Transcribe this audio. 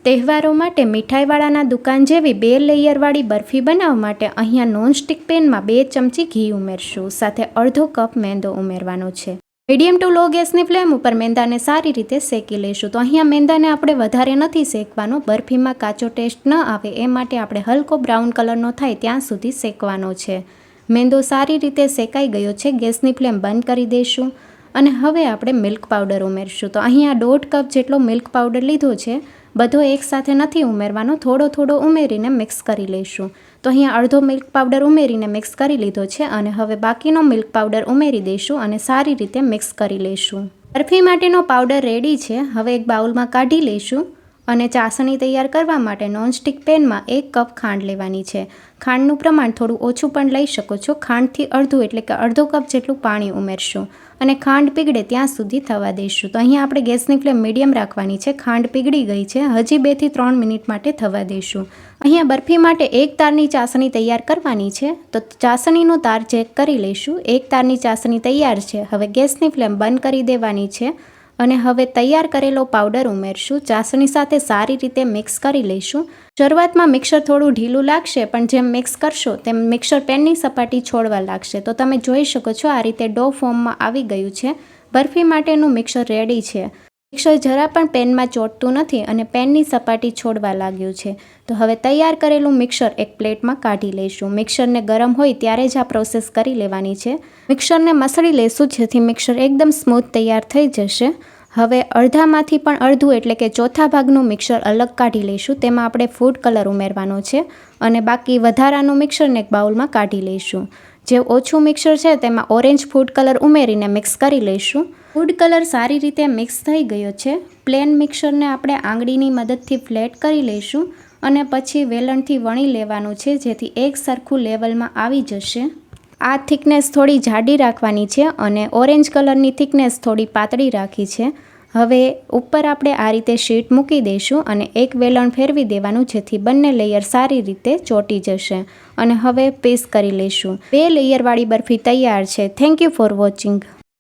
તહેવારો માટે મીઠાઈવાળાના દુકાન જેવી 2 લેયરવાળી બરફી બનાવવા માટે અહીંયા નોનસ્ટિક પેનમાં 2 ચમચી ઘી ઉમેરશું, સાથે અડધો કપ મેંદો ઉમેરવાનો છે। મીડિયમ ટુ લો ગેસની ફ્લેમ ઉપર મેંદાને સારી રીતે શેકી લઈશું। તો અહીંયા મેંદાને આપણે વધારે નથી શેકવાનો, બરફીમાં કાચો ટેસ્ટ ન આવે એ માટે આપણે હલકો બ્રાઉન કલરનો થાય ત્યાં સુધી શેકવાનો છે। મેંદો સારી રીતે શેકાઈ ગયો છે, ગેસની ફ્લેમ બંધ કરી દઈશું અને હવે આપણે મિલ્ક પાવડર ઉમેરશું। તો અહીંયા 1.5 કપ જેટલો મિલ્ક પાવડર લીધો છે, બધો એકસાથે નથી ઉમેરવાનો, થોડો થોડો ઉમેરીને મિક્સ કરી લઈશું। તો અહીંયા અડધો મિલ્ક પાવડર ઉમેરીને મિક્સ કરી લીધો છે અને હવે બાકીનો મિલ્ક પાવડર ઉમેરી દઈશું અને સારી રીતે મિક્સ કરી લઈશું। બરફી માટેનો પાવડર રેડી છે, હવે એક બાઉલમાં કાઢી લઈશું અને ચાસણી તૈયાર કરવા માટે નોનસ્ટિક પેનમાં 1 કપ ખાંડ લેવાની છે। ખાંડનું પ્રમાણ થોડું ઓછું પણ લઈ શકો છો, ખાંડથી અડધું એટલે કે અડધો કપ જેટલું પાણી ઉમેરશું અને ખાંડ પીગળે ત્યાં સુધી થવા દઈશું। તો અહીંયા આપણે ગેસની ફ્લેમ મીડિયમ રાખવાની છે, ખાંડ પીગળી ગઈ છે, હજી 2 થી 3 મિનિટ માટે થવા દઈશું। અહીંયા બરફી માટે 1 તારની ચાસણી તૈયાર કરવાની છે, તો ચાસણીનો તાર ચેક કરી લઈશું। 1 તારની ચાસણી તૈયાર છે, હવે ગેસની ફ્લેમ બંધ કરી દેવાની છે અને હવે તૈયાર કરેલો પાવડર ઉમેરશું, ચાસણી સાથે સારી રીતે મિક્સ કરી લઈશું। શરૂઆતમાં મિક્સર થોડું ઢીલું લાગશે, પણ જેમ મિક્સ કરશો તેમ મિક્સર પેનની સપાટી છોડવા લાગશે। તો તમે જોઈ શકો છો આ રીતે ડો ફોર્મમાં આવી ગયું છે। બરફી માટેનું મિક્સર રેડી છે, મિક્સર જરા પણ પેનમાં ચોંટતું નથી અને પેનની સપાટી છોડવા લાગ્યું છે। તો હવે તૈયાર કરેલું મિક્સર એક પ્લેટમાં કાઢી લઈશું। મિક્સરને ગરમ હોય ત્યારે જ આ પ્રોસેસ કરી લેવાની છે। મિક્સરને મસળી લઈશું જેથી મિક્સર એકદમ સ્મૂથ તૈયાર થઈ જશે। હવે અડધામાંથી પણ અડધું એટલે કે ચોથા ભાગનું મિક્સર અલગ કાઢી લઈશું, તેમાં આપણે ફૂડ કલર ઉમેરવાનો છે અને બાકી વધારાનું મિક્સરને એક બાઉલમાં કાઢી લઈશું। જે ઓછું મિક્સર છે તેમાં ઓરેન્જ ફૂડ કલર ઉમેરીને મિક્સ કરી લઈશું। ફૂડ કલર સારી રીતે મિક્સ થઈ ગયો છે। પ્લેન મિક્સરને આપણે આંગળીની મદદથી ફ્લેટ કરી લઈશું અને પછી વેલણથી વણી લેવાનું છે જેથી એક સરખું લેવલમાં આવી જશે। આ થિકનેસ થોડી જાડી રાખવાની છે અને ઓરેન્જ કલરની થિકનેસ થોડી પાતળી રાખી છે। હવે ઉપર આપણે આ રીતે શીટ મૂકી દઈશું અને એક વેલણ ફેરવી દેવાનું જેથી બંને લેયર સારી રીતે ચોંટી જશે અને હવે પીસ કરી લઈશું। 2 લેયરવાળી બરફી તૈયાર છે। Thank you for watching.